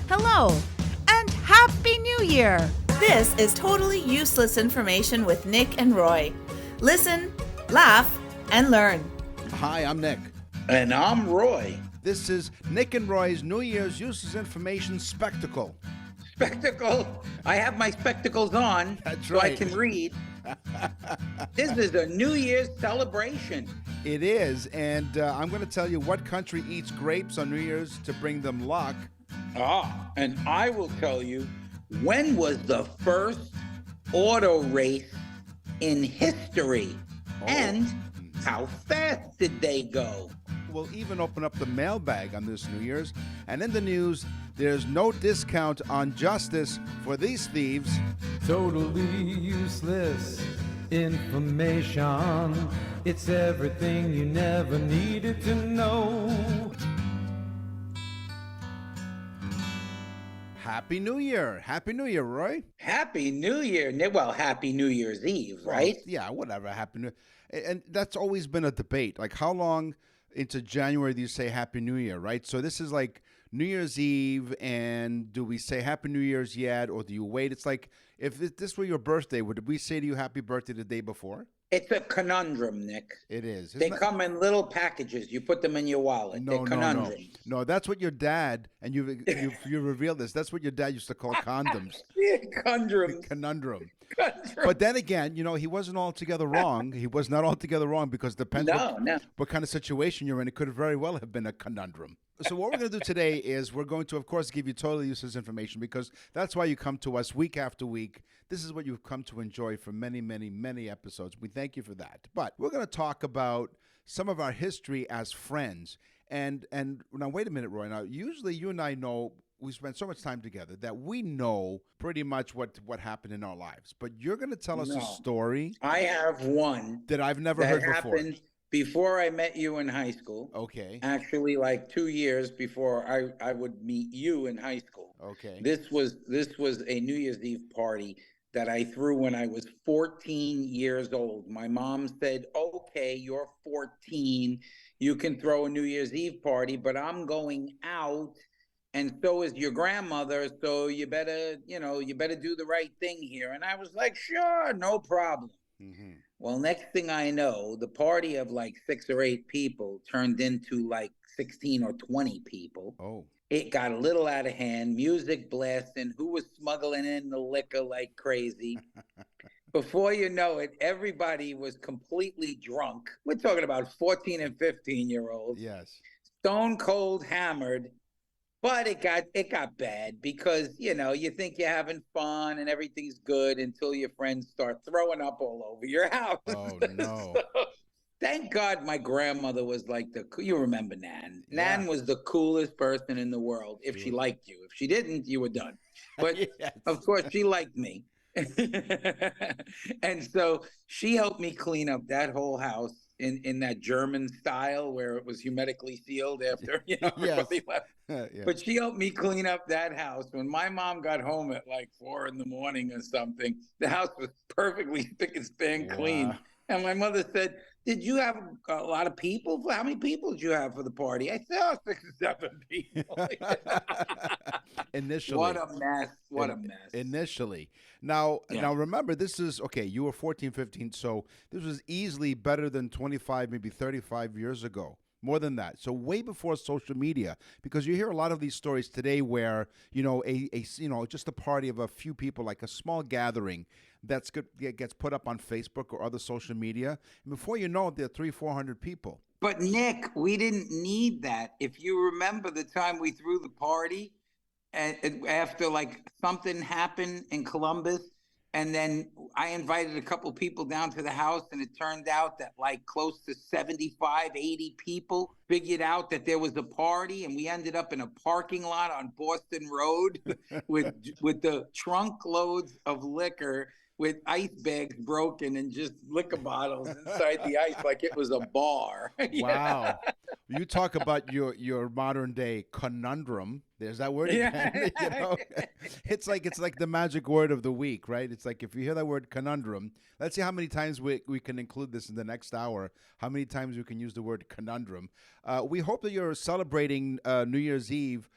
Hello, and Happy New Year! This is Totally Useless Information with Nick and Roy. Listen, laugh, and learn. Hi, I'm Nick. And I'm Roy. This is Nick and Roy's New Year's Useless Information Spectacle. Spectacle? I have my spectacles on. That's so right. I can read. This is a New Year's celebration. It is, and I'm going to tell you what country eats grapes on New Year's to bring them luck. And I will tell you, when was the first auto race in history? And how fast did they go? We'll even open up the mailbag on this New Year's. And in the news, there's no discount on justice for these thieves. Totally useless information. It's everything you never needed to know. Happy New Year. Happy New Year, Roy. Happy New Year. Well, Happy New Year's Eve, right? Well, yeah, whatever. Happy New Year. And that's always been a debate. Like, how long into January do you say Happy New Year, right? So this is like New Year's Eve, and do we say Happy New Year's yet, or do you wait? It's like, if this were your birthday, would we say to you Happy Birthday the day before? It's a conundrum, Nick. It is. They come in little packages. You put them in your wallet. They're conundrums. No, that's what your dad, and you revealed this, that's what your dad used to call condoms. Conundrum. Conundrum. But then again, he wasn't altogether wrong. He was not altogether wrong, because it depends what kind of situation you're in. It could very well have been a conundrum. So what we're going to do today is we're going to, of course, give you totally useless information, because that's why you come to us week after week. This is what you've come to enjoy for many, many, many episodes. We thank you for that. But we're going to talk about some of our history as friends. And now, wait a minute, Roy. Now, usually you and I know, we spend so much time together that we know pretty much what happened in our lives. But you're going to tell us a story. I have one that I've never heard before. Happened before I met you in high school. Okay. Actually, like 2 years before I would meet you in high school. Okay. This was a New Year's Eve party that I threw when I was 14 years old. My mom said, "Okay, you're 14. You can throw a New Year's Eve party, but I'm going out, and so is your grandmother, so you better do the right thing here." And I was like, "Sure, no problem." Mm-hmm. Well, next thing I know, the party of like 6 or 8 people turned into like 16 or 20 people. Oh. It got a little out of hand, music blasting, who was smuggling in the liquor like crazy. Before you know it, everybody was completely drunk. We're talking about 14 and 15-year-olds. Yes. Stone cold hammered. But it got bad because, you think you're having fun and everything's good until your friends start throwing up all over your house. Oh, no. So, thank God my grandmother was like you remember Nan. Yeah. Nan was the coolest person in the world if she liked you. If she didn't, you were done. But yes. Of course, she liked me. And so she helped me clean up that whole house in that German style where it was hermetically sealed after everybody left. Yeah. But she helped me clean up that house. When my mom got home at like 4 a.m. or something, the house was perfectly spick and span clean. And my mother said, "Did you have a lot of people? How many people did you have for the party?" I said, 6 or 7 people. Initially. What a mess. What a mess. Initially. Now remember, this is, okay, you were 14, 15, so this was easily better than 25, maybe 35 years ago. More than that. So way before social media, because you hear a lot of these stories today where, just a party of a few people, like a small gathering gets put up on Facebook or other social media. And before you know it, there are 300-400 people. But Nick, we didn't need that. If you remember the time we threw the party and after like something happened in Columbus, and then I invited a couple people down to the house, and it turned out that like close to 75, 80 people figured out that there was a party, and we ended up in a parking lot on Boston Road with the trunk loads of liquor, with ice bags broken and just liquor bottles inside the ice like it was a bar. Wow. You talk about your modern day conundrum. There's that word again. It's like the magic word of the week, right? It's like if you hear that word conundrum, let's see how many times we can include this in the next hour, how many times we can use the word conundrum. We hope that you're celebrating New Year's Eve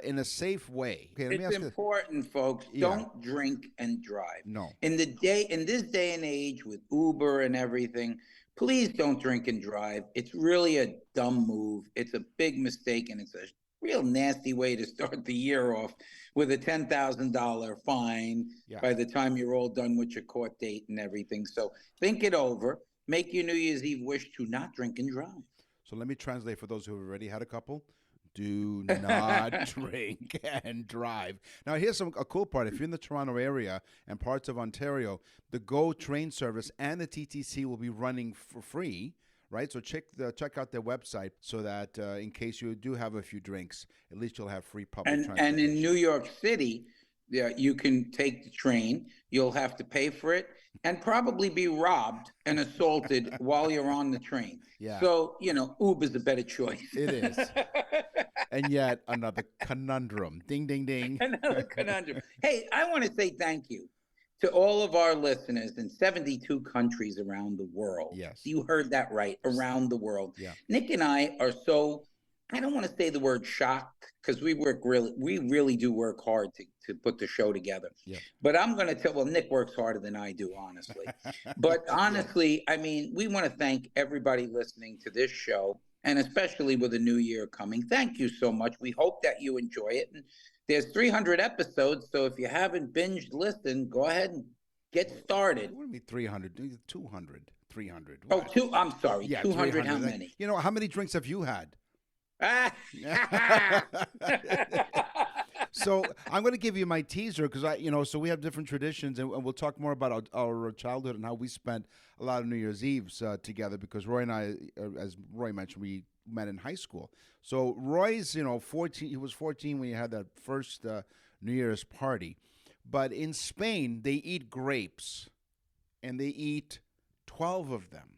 in a safe way. Okay, let me It's ask you. important, folks. Yeah. Don't drink and drive. No. In this day and age with Uber and everything, please don't drink and drive. It's really a dumb move. It's a big mistake, and it's a real nasty way to start the year off with a $10,000 fine Yeah. by the time you're all done with your court date and everything. So think it over. Make your New Year's Eve wish to not drink and drive. So let me translate for those who have already had a couple. Do not drink and drive. Now, here's a cool part. If you're in the Toronto area and parts of Ontario, the GO train service and the TTC will be running for free, right? So check out their website so that in case you do have a few drinks, at least you'll have free public transportation. And in New York City, yeah, you can take the train. You'll have to pay for it and probably be robbed and assaulted while you're on the train. Yeah. So, Uber's a better choice. It is. And yet another conundrum. Ding, ding, ding. Another conundrum. Hey, I want to say thank you to all of our listeners in 72 countries around the world. Yes. You heard that right, around the world. Yeah. Nick and I are so, I don't want to say the word shocked, because we really do work hard to put the show together. Yeah. But I'm going to tell, well, Nick works harder than I do, honestly. But honestly, I mean, we want to thank everybody listening to this show, and especially with the new year coming. Thank you so much. We hope that you enjoy it. And there's 300 episodes, so if you haven't binged listened, go ahead and get started. What do you mean 300? 200, 300. Oh, I'm sorry. Yeah, 200, how 300. many? How many drinks have you had? So I'm going to give you my teaser because so we have different traditions, and we'll talk more about our childhood and how we spent a lot of New Year's Eves together. Because Roy and I, as Roy mentioned, we met in high school. So Roy's 14. He was 14 when he had that first New Year's party. But in Spain, they eat grapes, and they eat 12 of them.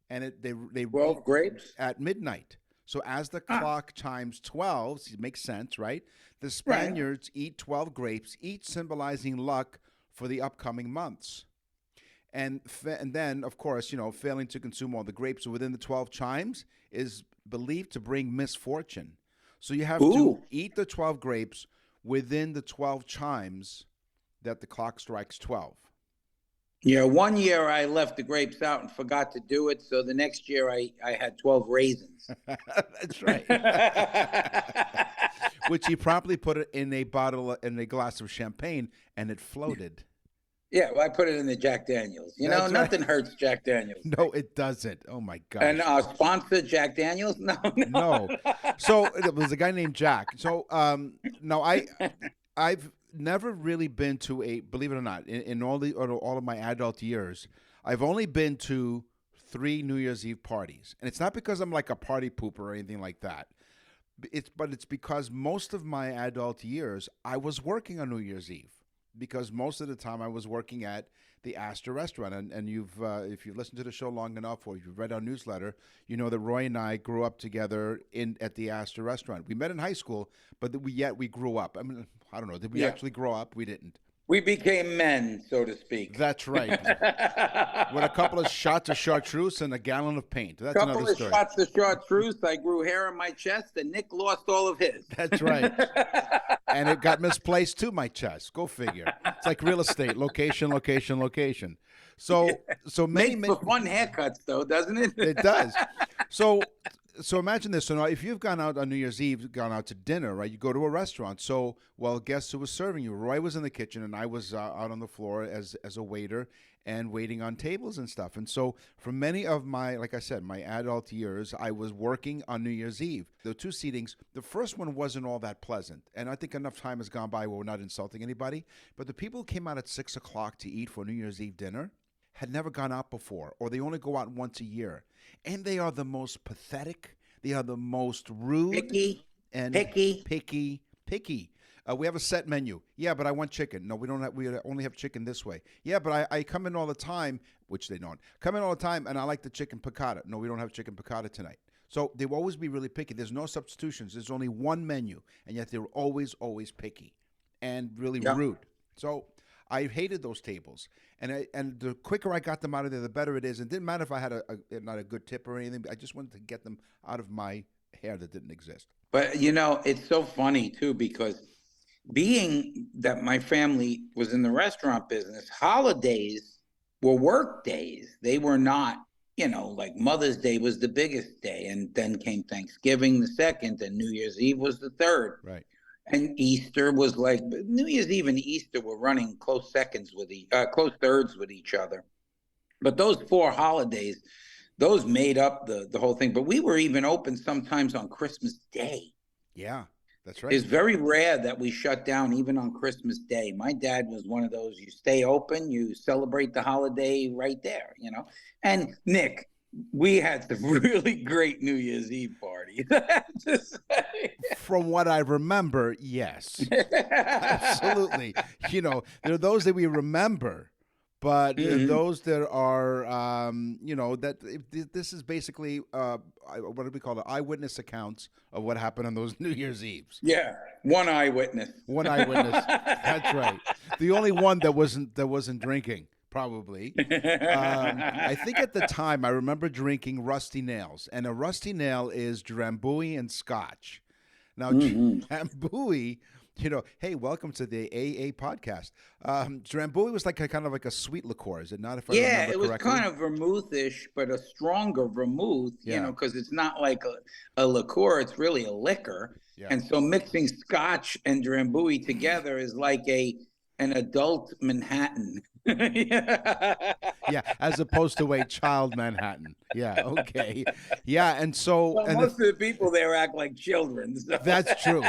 And they 12 grapes at midnight. So as the clock chimes 12, it makes sense, right? The Spaniards eat 12 grapes, each symbolizing luck for the upcoming months. And then, of course, failing to consume all the grapes within the 12 chimes is believed to bring misfortune. So you have to eat the 12 grapes within the 12 chimes that the clock strikes 12. Yeah, one year I left the grapes out and forgot to do it. So the next year I had 12 raisins. That's right. Which he promptly put it in a glass of champagne, and it floated. Yeah, well, I put it in the Jack Daniels. Nothing hurts Jack Daniels. No, it doesn't. Oh, my gosh. And our sponsor, Jack Daniels? No. So it was a guy named Jack. So no, I've never really been to believe it or not, in all of my adult years, I've only been to 3 New Year's Eve parties. And it's not because I'm like a party pooper or anything like that. It's because most of my adult years, I was working on New Year's Eve. Because most of the time I was working at the Astor restaurant. And if you've listened to the show long enough, or you've read our newsletter, you know that Roy and I grew up together at the Astor restaurant. We met in high school, but we grew up. I mean, I don't know. Did we actually grow up? We didn't. We became men, so to speak. That's right. With a couple of shots of chartreuse and a gallon of paint. That's another story. A couple of shots of chartreuse. I grew hair on my chest, and Nick lost all of his. That's right. And it got misplaced to my chest. Go figure. It's like real estate. Location, location, location. So many Makes for fun haircuts, though, doesn't it? It does. So imagine this. So now if you've gone out on New Year's Eve, gone out to dinner, right? You go to a restaurant. So, guess who was serving you? Roy was in the kitchen, and I was out on the floor as a waiter and waiting on tables and stuff. And so for many of my, like I said, my adult years, I was working on New Year's Eve. There were 2 seatings. The first one wasn't all that pleasant. And I think enough time has gone by where we're not insulting anybody. But the people who came out at 6 o'clock to eat for New Year's Eve dinner had never gone out before, or they only go out once a year. And they are the most pathetic. They are the most rude. Picky. We have a set menu. Yeah, but I want chicken. No, we don't have. We only have chicken this way. Yeah, but I come in all the time, which they don't. Come in all the time, and I like the chicken piccata. No, we don't have chicken piccata tonight. So they will always be really picky. There's no substitutions. There's only one menu, and yet they're always picky and really rude. So I hated those tables, and the quicker I got them out of there, the better it is. It didn't matter if I had not a good tip or anything. I just wanted to get them out of my hair that didn't exist. But it's so funny too, because being that my family was in the restaurant business, holidays were work days. They were not, like Mother's Day was the biggest day, and then came Thanksgiving the second, and New Year's Eve was the third. Right. And Easter was like New Year's Eve and Easter were running close thirds with each other. But those 4 holidays, those made up the whole thing. But we were even open sometimes on Christmas Day. Yeah, that's right. It's very rare that we shut down even on Christmas Day. My dad was one of those, you stay open, you celebrate the holiday right there, And Nick, we had some really great New Year's Eve parties. From what I remember, yes. Absolutely. There are those that we remember, but those that are, this is basically, what do we call it? Eyewitness accounts of what happened on those New Year's Eves. Yeah, one eyewitness. One eyewitness. That's right. The only one that wasn't drinking. Probably. I think at the time I remember drinking Rusty Nails, and a Rusty Nail is Drambuie and Scotch. Now, Drambuie, hey, welcome to the AA podcast. Drambuie was like kind of like a sweet liqueur, is it not? If I remember it was correctly? kind of vermouthish, but a stronger vermouth, because it's not like a liqueur, it's really a liquor. Yeah. And so mixing Scotch and Drambuie together is like an adult Manhattan. Yeah, as opposed to a child Manhattan. Yeah, okay. Yeah, and so most of the people there act like children. So. That's true.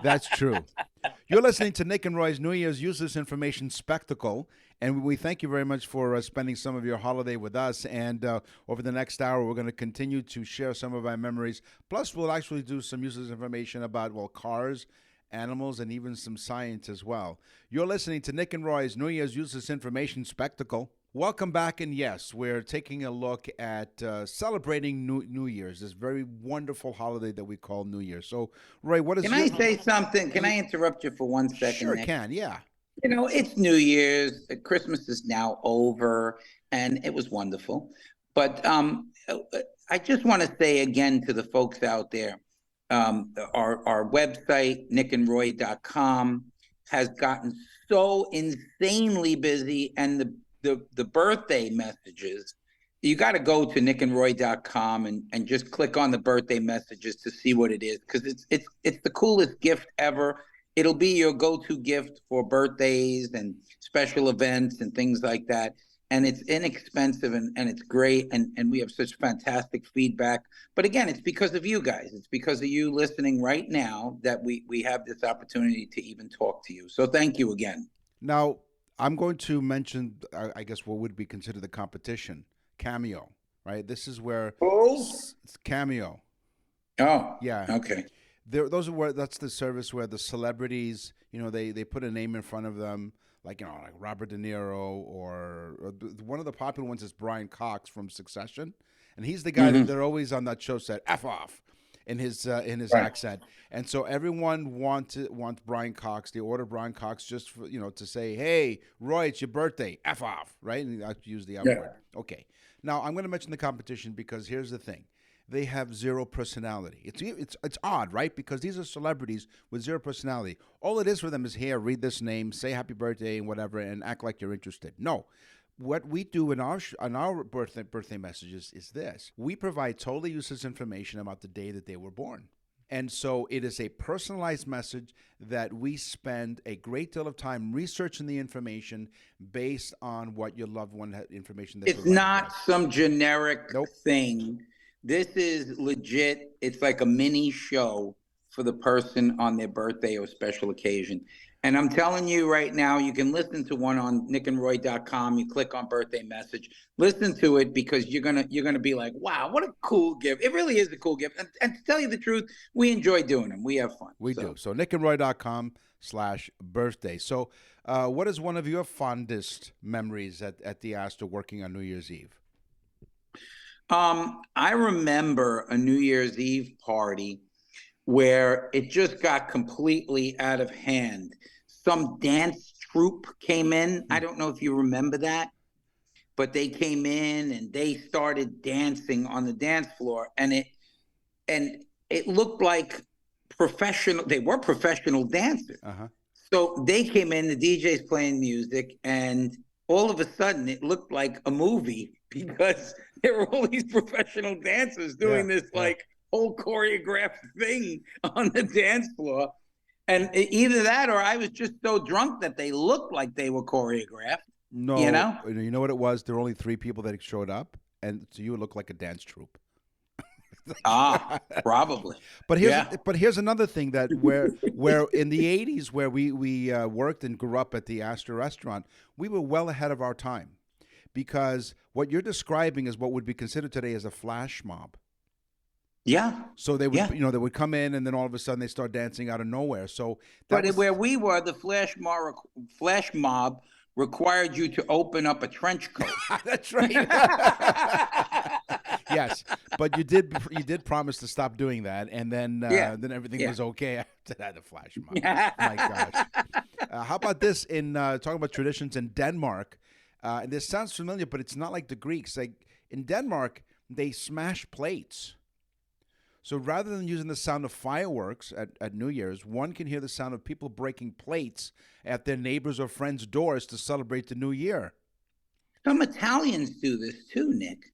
That's true. You're listening to Nick and Roy's New Year's Useless Information Spectacle, and we thank you very much for spending some of your holiday with us. And over the next hour, we're going to continue to share some of our memories. Plus, we'll actually do some useless information about, cars, animals, and even some science as well. You're listening to Nick and Roy's New Year's Useless Information Spectacle. Welcome back, and yes, we're taking a look at celebrating New Year's, this very wonderful holiday that we call New Year. So, Roy, what is Can I say something? Can I interrupt you for 1 second, Sure, Nick? can, yeah. It's New Year's. Christmas is now over, and it was wonderful. But I just want to say again to the folks out there, our website, nickandroy.com, has gotten so insanely busy, and the birthday messages, you got to go to nickandroy.com and just click on the birthday messages to see what it is, because it's the coolest gift ever. It'll be your go-to gift for birthdays and special events and things like that. And it's inexpensive and it's great. And we have such fantastic feedback. But again, it's because of you guys. It's because of you listening right now that we have this opportunity to even talk to you. So thank you again. Now, I'm going to mention, I guess, what would be considered the competition, Cameo, right? This is where it's Cameo. Oh, yeah. Okay. That's the service where the celebrities, they put a name in front of them. Like Robert De Niro, or one of the popular ones is Brian Cox from Succession, and he's the guy that they're always on that show said "F off" in his accent, and so everyone wants Brian Cox. They order Brian Cox just for, to say, "Hey, Roy, it's your birthday, F off," right? And I use the F word. Okay. Now I'm going to mention the competition because here's the thing. They have zero personality. It's odd, right? Because these are celebrities with zero personality. All it is for them is, here, read this name, say happy birthday and whatever, and act like you're interested. No. What we do in our birthday messages is this. We provide totally useless information about the day that they were born. And so it is a personalized message that we spend a great deal of time researching the information based on what your loved one had information. It's not some generic thing. This is legit. It's like a mini show for the person on their birthday or special occasion. And I'm telling you right now, you can listen to one on nickandroy.com. You click on birthday message, listen to it, because you're gonna be like, wow, what a cool gift. It really is a cool gift. And to tell you the truth, we enjoy doing them. We have fun. We do. So nickandroy.com/birthday. So what is one of your fondest memories at the Astor working on New Year's Eve? I remember a New Year's Eve party where it just got completely out of hand. Some dance troupe came in. I don't know if you remember that, but they came in and they started dancing on the dance floor, and it looked like professional. They were professional dancers. So they came in, the DJ's playing music, and all of a sudden it looked like a movie because there were all these professional dancers doing this like whole choreographed thing on the dance floor. And either that or I was just so drunk that they looked like they were choreographed. No, you know what it was? There were only 3 people that showed up, and so you would look like a dance troupe. Probably. But here's another thing that where in the 80s where we worked and grew up at the Astor restaurant, we were well ahead of our time, because what you're describing is what would be considered today as a flash mob. Yeah. So they would, they would come in, and then all of a sudden they start dancing out of nowhere. So, where we were, the flash mob required you to open up a trench coat. That's right. Yes, but you did promise to stop doing that, and then everything was okay after that. The flash mob. My gosh. How about this? In talking about traditions in Denmark, and this sounds familiar, but it's not like the Greeks. Like in Denmark, they smash plates. So rather than using the sound of fireworks at New Year's, one can hear the sound of people breaking plates at their neighbors' or friends' doors to celebrate the new year. Some Italians do this too, Nick.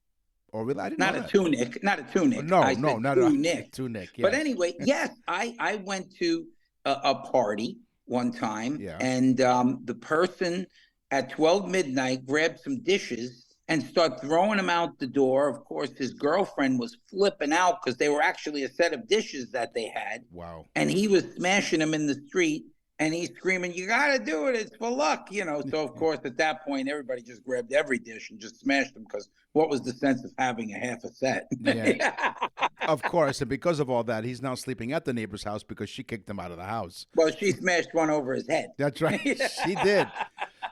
Oh, really? I didn't know that. Tunic. Not a tunic. No, not a tunic. Tunic. Yes. But anyway, yes, I went to a party one time, and the person at 12 midnight grabbed some dishes and start throwing them out the door. Of course, his girlfriend was flipping out because they were actually a set of dishes that they had. Wow. And he was smashing them in the street, and he's screaming, "You got to do it. It's for luck." So, of course, at that point, everybody just grabbed every dish and just smashed them, because what was the sense of having a half a set? Yeah. Of course. And because of all that, he's now sleeping at the neighbor's house because she kicked him out of the house. Well, she smashed one over his head. That's right. She did.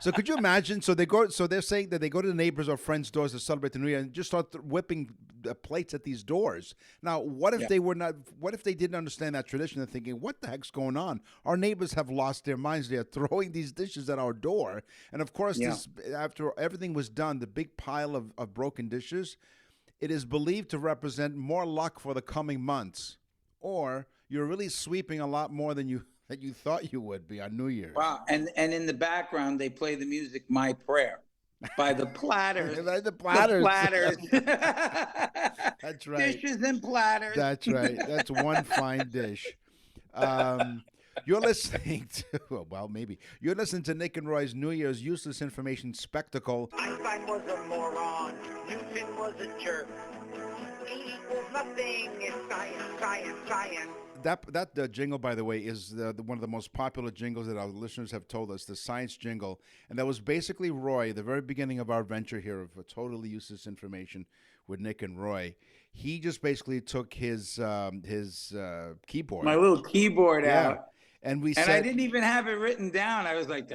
So could you imagine? So they're saying that they go to the neighbors' or friends' doors to celebrate the New Year and just start whipping plates at these doors. Now, what if they were not? What if they didn't understand that tradition and thinking, "What the heck's going on? Our neighbors have lost their minds. They are throwing these dishes at our door." And of course, after everything was done, the big pile of broken dishes, it is believed to represent more luck for the coming months, or you're really sweeping a lot more than you thought you would be on New Year's. Wow. And in the background, they play the music "My Prayer" by the Platters. The Platters. The Platters. That's right. Dishes and platters. That's right. That's one fine dish. You're listening to, You're listening to Nick and Roy's New Year's Useless Information Spectacle. Einstein was a moron. Newton was a jerk. E equals nothing. It's science, science, science. That jingle, by the way, is one of the most popular jingles that our listeners have told us, the science jingle. And that was basically Roy, the very beginning of our venture here of Totally Useless Information with Nick and Roy. He just basically took his keyboard. My little keyboard out. And I didn't even have it written down. I was like,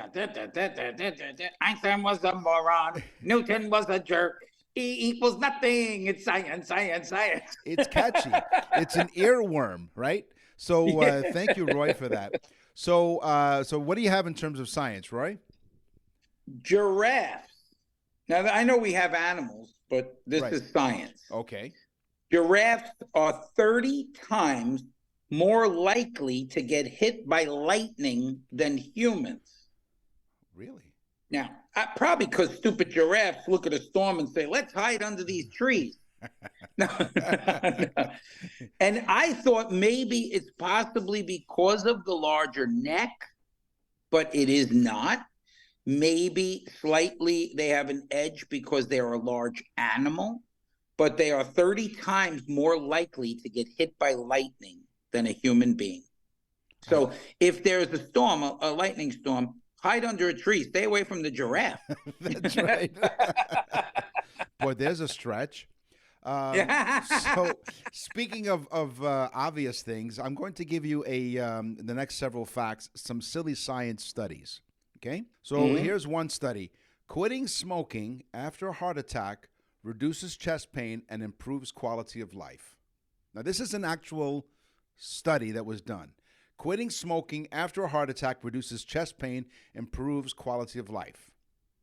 Einstein was a moron. Newton was a jerk. E equals nothing. It's science, science, science. It's catchy. It's an earworm, right? So thank you, Roy, for that. So what do you have in terms of science, Roy? Giraffes. Now, I know we have animals, but this is science. Okay. Giraffes are 30 times more likely to get hit by lightning than humans. Really? Now, probably because stupid giraffes look at a storm and say, "Let's hide under these trees." No. And I thought maybe it's possibly because of the larger neck, but it is not. Maybe slightly they have an edge because they're a large animal, but they are 30 times more likely to get hit by lightning than a human being. So if there's a storm, a lightning storm, hide under a tree. Stay away from the giraffe. That's right. Boy, there's a stretch. So speaking of obvious things, I'm going to give you the next several facts, some silly science studies. Okay? So here's one study. Quitting smoking after a heart attack reduces chest pain and improves quality of life. Now, this is an actual study that was done. Quitting smoking after a heart attack reduces chest pain, improves quality of life.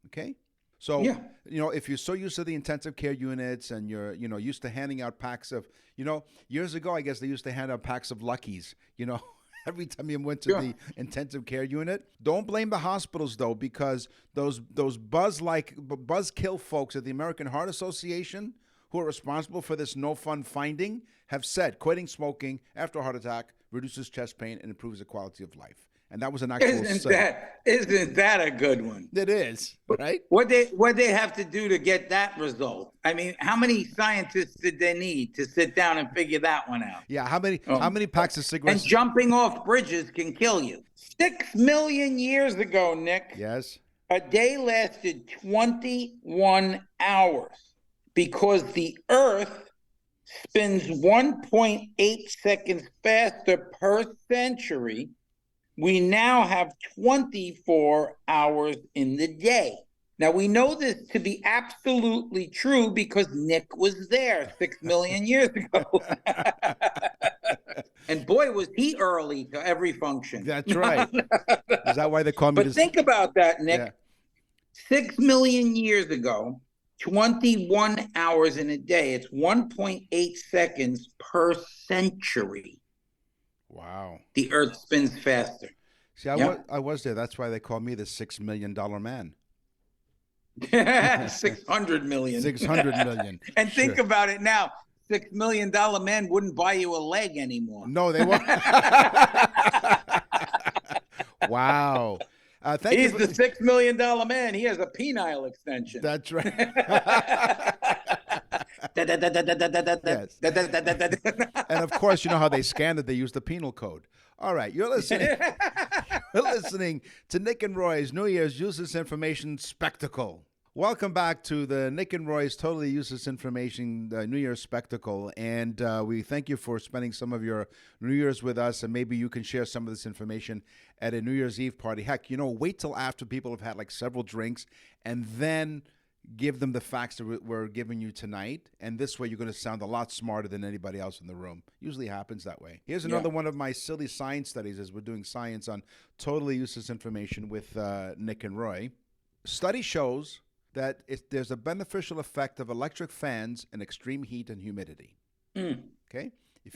Okay? So, Yeah. if you're so used to the intensive care units and you're, used to handing out packs of, years ago, I guess they used to hand out packs of Luckies, every time you went to Sure. the intensive care unit. Don't blame the hospitals, though, because those buzzkill folks at the American Heart Association who are responsible for this no fun finding have said quitting smoking after a heart attack reduces chest pain and improves the quality of life. And that was an actual study. Isn't that a good one? It is, right? What they have to do to get that result? I mean, how many scientists did they need to sit down and figure that one out? Yeah, how many packs of cigarettes? And jumping off bridges can kill you. 6 million years ago, Nick, Yes. a day lasted 21 hours because the Earth spins 1.8 seconds faster per century. We now have 24 hours in the day. Now, we know this to be absolutely true because Nick was there 6 million years ago. And boy, was he early to every function. That's right. Is that why they call me But think about that, Nick. Yeah. 6 million years ago, 21 hours in a day. It's 1.8 seconds per century. Wow. The Earth spins faster. See, I was there. That's why they call me the $6 million man. 600 million. 600 million. And think Sure. about it now. $6 million man wouldn't buy you a leg anymore. No, they won't. Wow. Thank He's you for- the $6 million man. He has a penile extension. That's right. Yes. And of course, you know how they scanned it. They used the penal code. All right, you're listening. You're listening to Nick and Roy's New Year's Useless Information Spectacle. Welcome back to the Nick and Roy's Totally Useless Information New Year's Spectacle. And we thank you for spending some of your New Year's with us. And maybe you can share some of this information at a New Year's Eve party. Heck, wait till after people have had like several drinks and then give them the facts that we're giving you tonight. And this way you're going to sound a lot smarter than anybody else in the room. Usually happens that way. Here's another one of my silly science studies as we're doing science on totally useless information with Nick and Roy. Study shows that there's a beneficial effect of electric fans in extreme heat and humidity. Okay? If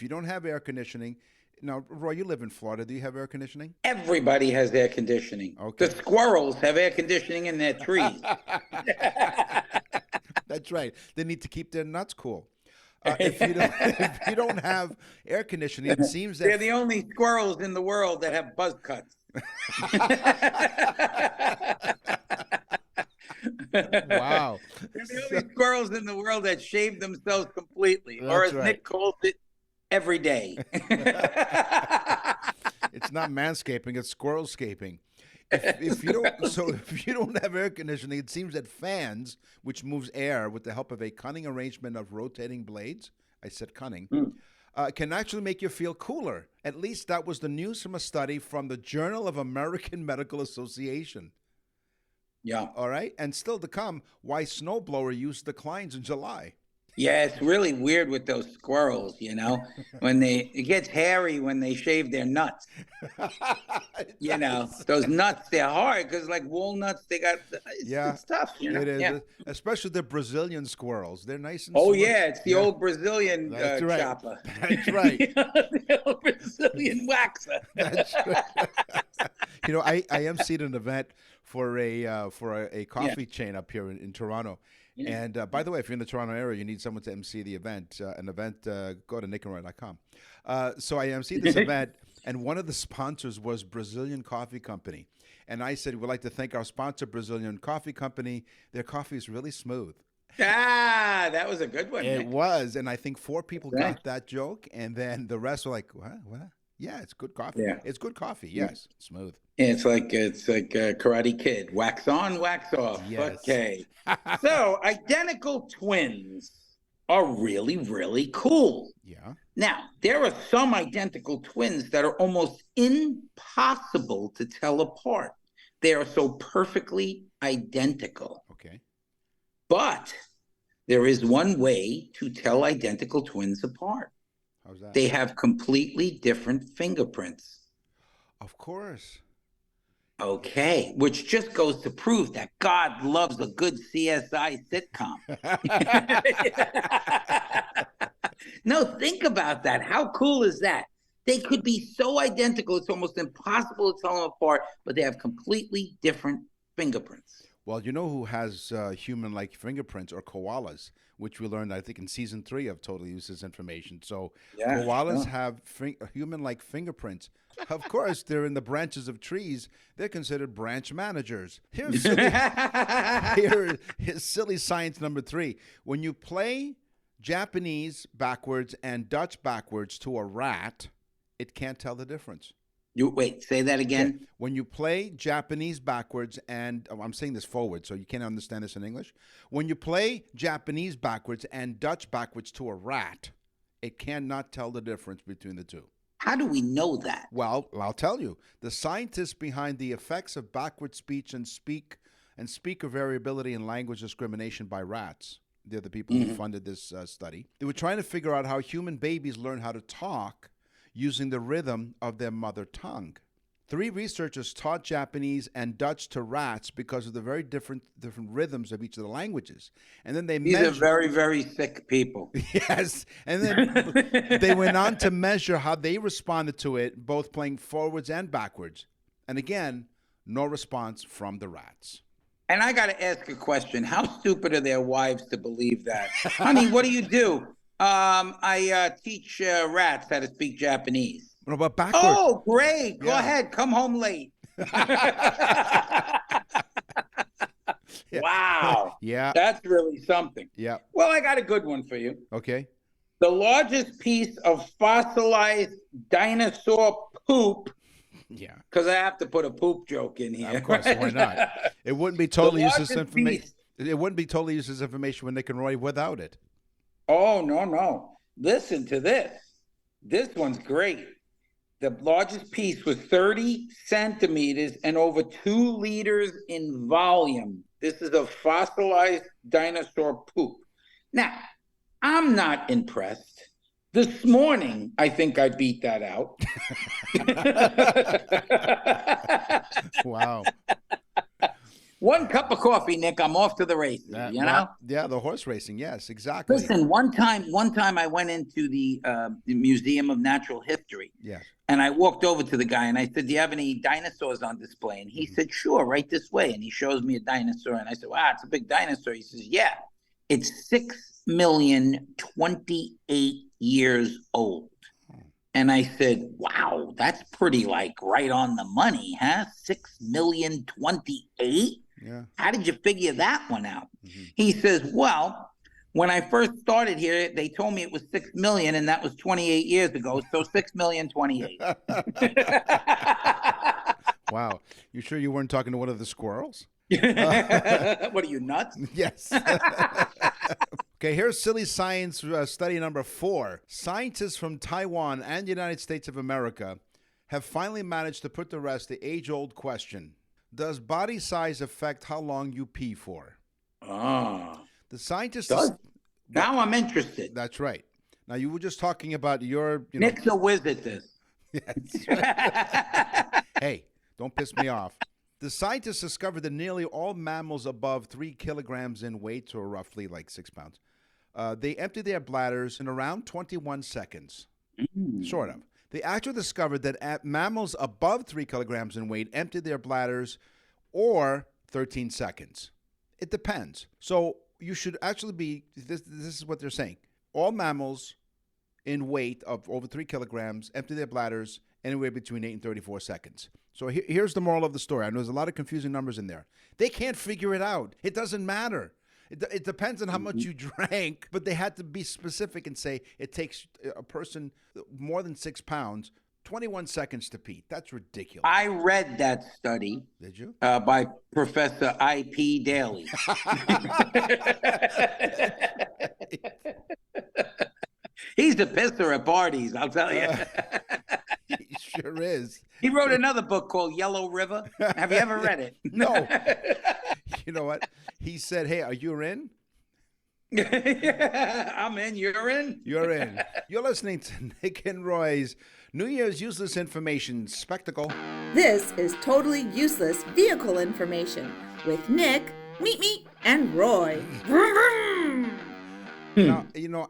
you don't have air conditioning, now, Roy, you live in Florida. Do you have air conditioning? Everybody has air conditioning. Okay. The squirrels have air conditioning in their trees. That's right. They need to keep their nuts cool. If you don't have air conditioning, it seems that They're the only squirrels in the world that have buzz cuts. Wow. They're the only squirrels in the world that shave themselves completely, or as That's right. Nick calls it, every day. It's not manscaping; it's squirrelscaping. If you don't have air conditioning, it seems that fans, which moves air with the help of a cunning arrangement of rotating blades, I said cunning, can actually make you feel cooler. At least that was the news from a study from the Journal of American Medical Association. Yeah. All right, and still to come, why snowblower use declines in July. Yeah, it's really weird with those squirrels, when it gets hairy when they shave their nuts. Those nuts, they're hard because like walnuts, they got, it's tough, It is, Yeah. especially the Brazilian squirrels. They're nice and Oh, smooth. yeah, it's the old Brazilian That's right. chopper. That's right. The old Brazilian waxer. That's right. I emceed an event for a coffee chain up here in Toronto. Yeah. And by the way, if you're in the Toronto area, you need someone to MC the event. Go to nickandroy.com. So I emceed this event, and one of the sponsors was Brazilian Coffee Company. And I said, we'd like to thank our sponsor, Brazilian Coffee Company. Their coffee is really smooth. Ah, that was a good one. It Nick. was. And I think 4 people got that joke. And then the rest were like, what? Yeah, it's good coffee. Yeah. It's good coffee. Yes. Smooth. It's like Karate Kid. Wax on, wax off. Yes. Okay. So identical twins are really, really cool. Yeah. Now, there are some identical twins that are almost impossible to tell apart. They are so perfectly identical. Okay. But there is one way to tell identical twins apart. How's that? They have completely different fingerprints. Of course. Okay, which just goes to prove that God loves a good CSI sitcom. No, think about that. How cool is that? They could be so identical, it's almost impossible to tell them apart, but they have completely different fingerprints. Well, you know who has human-like fingerprints, or koalas, which we learned, I think, in season 3 of Totally Useless Information. So Yeah, koalas sure. have human-like fingerprints. Of course, they're in the branches of trees. They're considered branch managers. Here is silly science number 3. When you play Japanese backwards and Dutch backwards to a rat, it can't tell the difference. You wait, say that again. Yeah. When you play Japanese backwards and I'm saying this forward, so you can't understand this in English. When you play Japanese backwards and Dutch backwards to a rat, it cannot tell the difference between the two. How do we know that? Well, I'll tell you. The scientists behind the effects of backward speech and speaker variability in language discrimination by rats. They're the people who funded this study. They were trying to figure out how human babies learn how to talk using the rhythm of their mother tongue. 3 researchers taught Japanese and Dutch to rats because of the very different rhythms of each of the languages. And then These are very, very sick people. Yes. And then they went on to measure how they responded to it, both playing forwards and backwards. And again, no response from the rats. And I got to ask a question. How stupid are their wives to believe that? Honey, what do? I teach rats how to speak Japanese. What about backwards? Oh, great. Go Yeah. ahead. Come home late. Wow. Yeah. That's really something. Yeah. Well, I got a good one for you. Okay. The largest piece of fossilized dinosaur poop, Yeah. because I have to put a poop joke in here. Of course, why not? It wouldn't be totally useless largest information. piece. It wouldn't be totally useless information with Nick and Roy without it. Oh, no. Listen to this. This one's great. The largest piece was 30 centimeters and over 2 liters in volume. This is a fossilized dinosaur poop. Now, I'm not impressed. This morning, I think I beat that out. Wow. 1 cup of coffee, Nick. I'm off to the races. You know? Yeah, the horse racing. Yes, exactly. Listen, one time I went into the Museum of Natural History. Yes. And I walked over to the guy and I said, "Do you have any dinosaurs on display?" And he said, "Sure, right this way." And he shows me a dinosaur. And I said, "Wow, it's a big dinosaur." He says, "Yeah, it's 6,028 years old." And I said, "Wow, that's pretty right on the money, huh? 6,028? Yeah. How did you figure that one out?" He says, "Well, when I first started here, they told me it was 6 million, and that was 28 years ago. So 6,028." Wow. You sure you weren't talking to one of the squirrels? What are you, nuts? Yes. Okay, here's silly science study number 4. Scientists from Taiwan and the United States of America have finally managed to put to rest the age-old question: does body size affect how long you pee for? Ah, The scientists... now I'm interested. That's right. Now, you were just talking about your... Nick's a whiz at this. Hey, don't piss me off. The scientists discovered that nearly all mammals above 3 kilograms in weight, or roughly 6 pounds, they empty their bladders in around 21 seconds. Sort of. They actually discovered that mammals above 3 kilograms in weight empty their bladders or 13 seconds. It depends. So you should actually be, this is what they're saying. All mammals in weight of over 3 kilograms empty their bladders anywhere between 8 and 34 seconds. So here's the moral of the story. I know there's a lot of confusing numbers in there. They can't figure it out. It doesn't matter. It depends on how much you drank, but they had to be specific and say it takes a person more than 6 pounds 21 seconds to pee. That's ridiculous. I read that study. Did you? By Professor I.P. Daly. He's a pisser at parties, I'll tell you. He sure is. He wrote another book called Yellow River. Have you ever read it? No. You know what? He said, "Hey, are you in?" I'm in. You're in. You're in. You're listening to Nick and Roy's New Year's Useless Information Spectacle. This is totally useless vehicle information with Nick, Meet, and Roy. Now,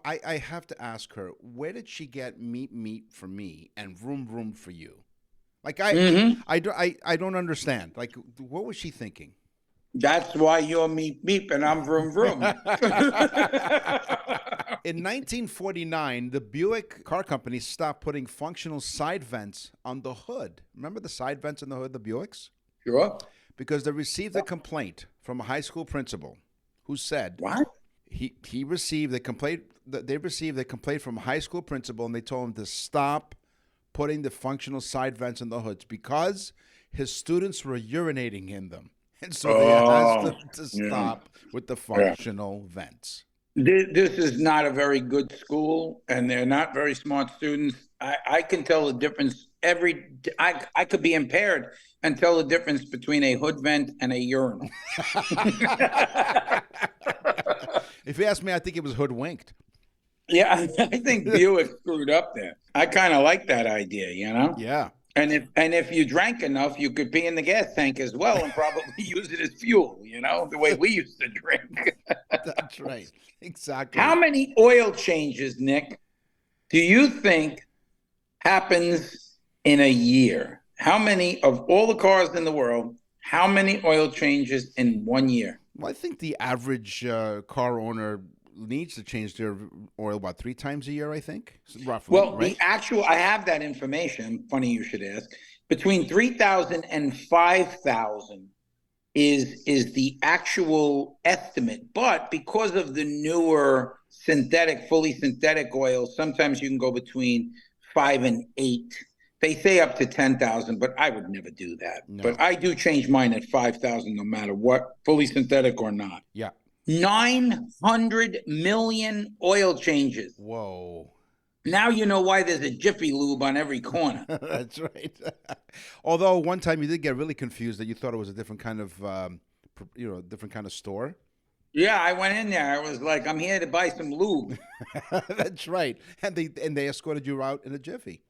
I have to ask her, where did she get meet for me and vroom for you? Like, I don't understand. Like, what was she thinking? That's why you're meep and I'm vroom vroom. In 1949, the Buick car company stopped putting functional side vents on the hood. Remember the side vents on the hood of the Buicks? Sure. Because they received a complaint from a high school principal who said What? he received a complaint. They received a complaint from a high school principal, and they told him to stop putting the functional side vents on the hoods because his students were urinating in them. And so they asked them to stop with the functional vents. This is not a very good school, and they're not very smart students. I can tell the difference I could be impaired and tell the difference between a hood vent and a urinal. If you ask me, I think it was hoodwinked. Yeah, I think Buick screwed up there. I kind of like that idea, Yeah. And if you drank enough, you could be in the gas tank as well and probably use it as fuel, the way we used to drink. That's right. Exactly. How many oil changes, Nick, do you think happens in a year? How many of all the cars in the world, how many oil changes in 1 year? Well, I think the average car owner needs to change their oil about 3 times a year, I think, roughly. Well, right? I have that information. Funny you should ask. Between 3,000 and 5,000 is the actual estimate. But because of the newer fully synthetic oils, sometimes you can go between 5 and 8. They say up to 10,000, but I would never do that. No. But I do change mine at 5,000 no matter what, fully synthetic or not. Yeah. 900 million oil changes. Whoa. Now you know why there's a Jiffy Lube on every corner. That's right. Although one time you did get really confused that you thought it was a different kind of, different kind of store. Yeah, I went in there. I was like, I'm here to buy some lube. That's right. And they escorted you out in a Jiffy.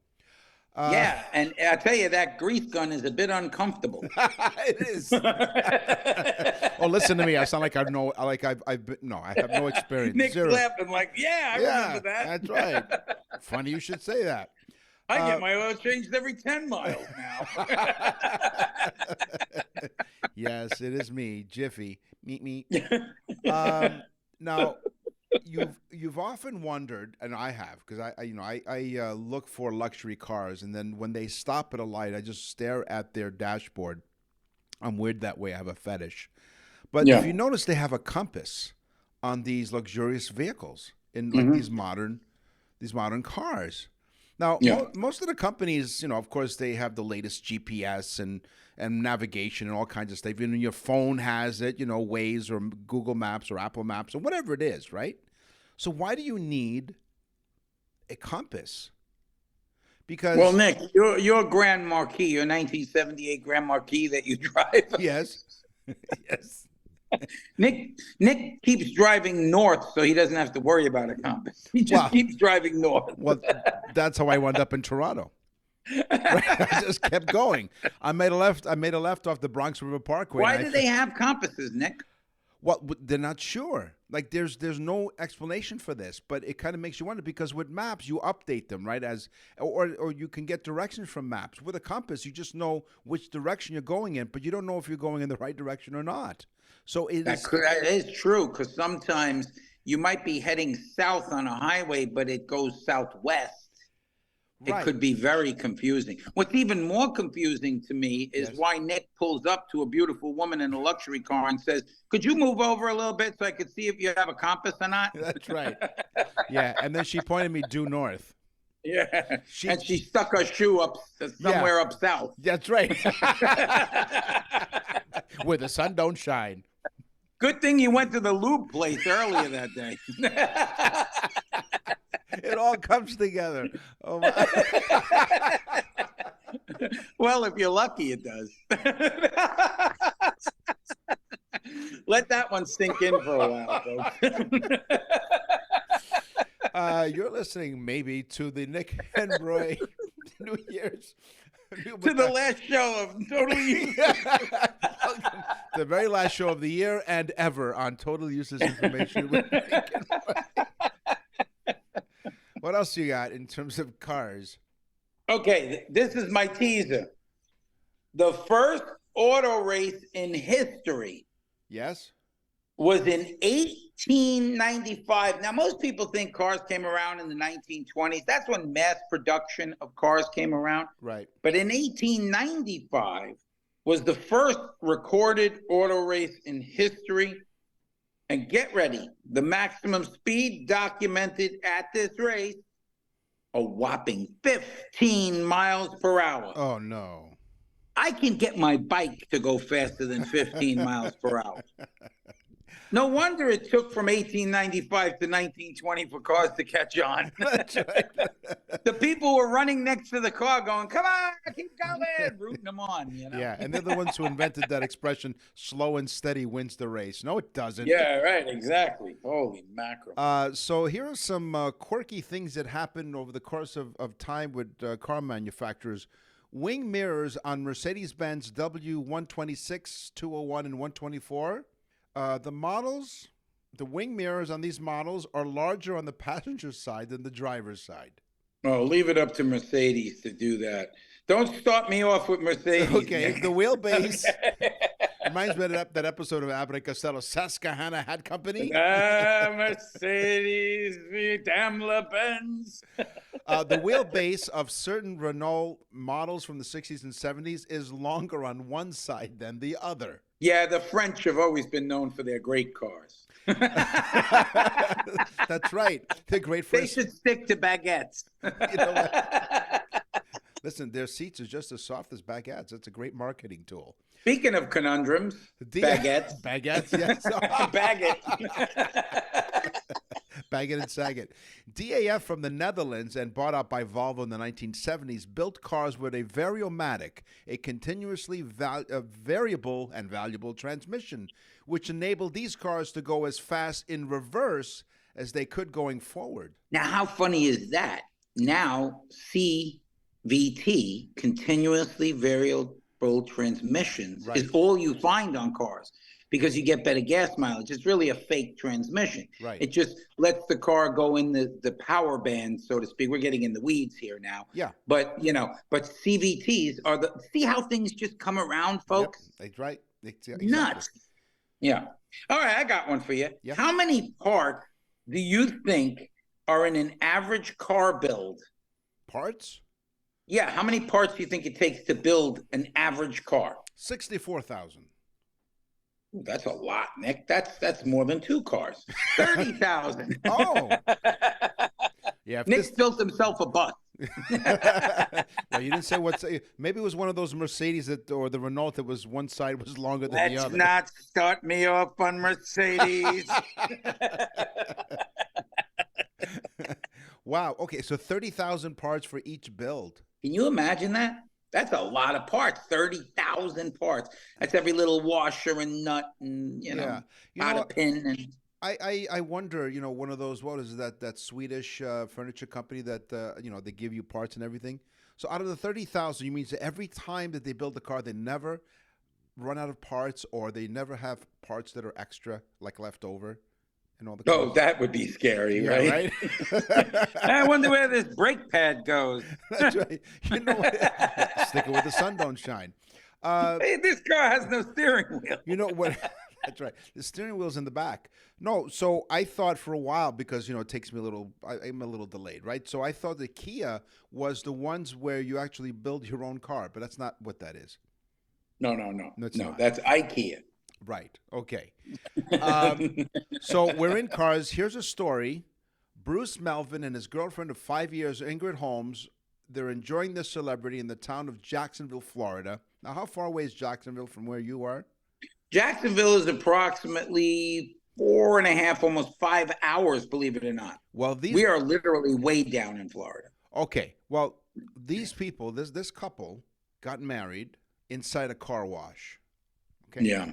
Yeah, and I tell you, that grease gun is a bit uncomfortable. It is. Oh, listen to me. I sound like I have no experience. Nick's Zero. laughing like, I remember that. That's right. Funny you should say that. I get my oil changed every 10 miles now. Yes, it is me, Jiffy. Meet. Now, you've often wondered, and I have, because I look for luxury cars, and then when they stop at a light, I just stare at their dashboard. I'm weird that way. I have a fetish. But if you notice, they have a compass on these luxurious vehicles in like these modern cars. Now, most of the companies, of course, they have the latest GPS and navigation and all kinds of stuff. Even your phone has it, Waze or Google Maps or Apple Maps or whatever it is, right? So why do you need a compass? Because Nick, your Grand Marquis, your 1978 Grand Marquis that you drive. Yes. Yes. Nick keeps driving north, so he doesn't have to worry about a compass. He just keeps driving north. Well, that's how I wound up in Toronto. I just kept going. I made a left off the Bronx River Parkway. Why do they have compasses, Nick? Well, they're not sure. Like there's no explanation for this, but it kind of makes you wonder because with maps you update them, right? Or you can get directions from maps. With a compass, you just know which direction you're going in, but you don't know if you're going in the right direction or not. So that is true, because sometimes you might be heading south on a highway, but it goes southwest. It could be very confusing. What's even more confusing to me is why Nick pulls up to a beautiful woman in a luxury car and says, "Could you move over a little bit so I could see if you have a compass or not?" That's right. Yeah, and then she pointed me due north. Yeah, and she stuck her shoe up somewhere up south. That's right. Where the sun don't shine. Good thing you went to the lube place earlier that day. It all comes together. Oh my. Well, if you're lucky, it does. Let that one sink in for a while, folks. You're listening maybe to the Nick and Roy New Year's. To the last show of Totally Welcome. The very last show of the year and ever on Total Useless Information with Nick and Roy. What else you got in terms of cars? Okay, this is my teaser. The first auto race in history. Yes. Was in 1895. Now, most people think cars came around in the 1920s. That's when mass production of cars came around. Right. But in 1895 was the first recorded auto race in history. And get ready, the maximum speed documented at this race, a whopping 15 miles per hour. Oh, no. I can get my bike to go faster than 15 miles per hour. No wonder it took from 1895 to 1920 for cars to catch on. That's right. The people were running next to the car going, come on, keep going, rooting them on, you know? Yeah, and they're the ones who invented that expression, slow and steady wins the race. No, it doesn't. Yeah, right, exactly. Holy mackerel. So here are some quirky things that happened over the course of time with car manufacturers. Wing mirrors on Mercedes-Benz W126, 201, and 124. The models, the wing mirrors on these models are larger on the passenger side than the driver's side. Oh, leave it up to Mercedes to do that. Don't start me off with Mercedes. Okay, the wheelbase reminds me of that episode of Abbott and Costello, Susquehanna Hat Company. Mercedes, Daimler Benz. The wheelbase of certain Renault models from the 60s and 70s is longer on one side than the other. Yeah, the French have always been known for their great cars. That's right. They're great for They should stick to baguettes. You know what? Listen, their seats are just as soft as baguettes. It's a great marketing tool. Speaking of conundrums, baguettes. Baguettes, yes. Baguette. Baggett and Saget. DAF from the Netherlands and bought out by Volvo in the 1970s built cars with a Variomatic, a continuously variable and valuable transmission, which enabled these cars to go as fast in reverse as they could going forward. Now, how funny is that? Now, CVT, continuously variable transmissions, Right. is all you find on cars because you get better gas mileage. It's really a fake transmission. Right. It just lets the car go in the power band, so to speak. We're getting in the weeds here now. Yeah. But, but CVTs are see how things just come around, folks? Yep, that's right. Exactly. Nuts. Yeah. All right, I got one for you. Yeah. How many parts do you think are in an average car build? Parts? Yeah, how many parts do you think it takes to build an average car? 64,000. Ooh, that's a lot, Nick. That's more than 2 cars. 30,000. Oh. Yeah. Nick built himself a bus. Well, you didn't say what. Maybe it was one of those Mercedes or the Renault that was one side was longer than the Let's other. not start me off on Mercedes. Wow. Okay, so 30,000 parts for each build. Can you imagine that? That's a lot of parts, 30,000 parts. That's every little washer and nut and, out of pin. And I wonder, one of those, what is that Swedish furniture company that, they give you parts and everything. So out of the 30,000, you mean that every time that they build a car, they never run out of parts or they never have parts that are extra, like left over? And all the cars? Oh, that would be scary, Yeah, right? I wonder where this brake pad goes. That's right. You know what? Stick it where the sun don't shine. Hey, this car has no steering wheel. You know what? That's right. The steering wheel's in the back. No, so I thought for a while because, it takes me a little, I'm a little delayed, right? So I thought the Kia was the ones where you actually build your own car, but that's not what that is. No. It's not. That's IKEA. Right. Okay. So we're in cars. Here's a story. Bruce Melvin and his girlfriend of 5 years, Ingrid Holmes, they're enjoying their celebrity in the town of Jacksonville, Florida. Now, how far away is Jacksonville from where you are? Jacksonville is approximately 4.5, almost 5 hours, believe it or not. Well, we are literally way down in Florida. Okay. Well, these people, this couple got married inside a car wash. Okay. Yeah.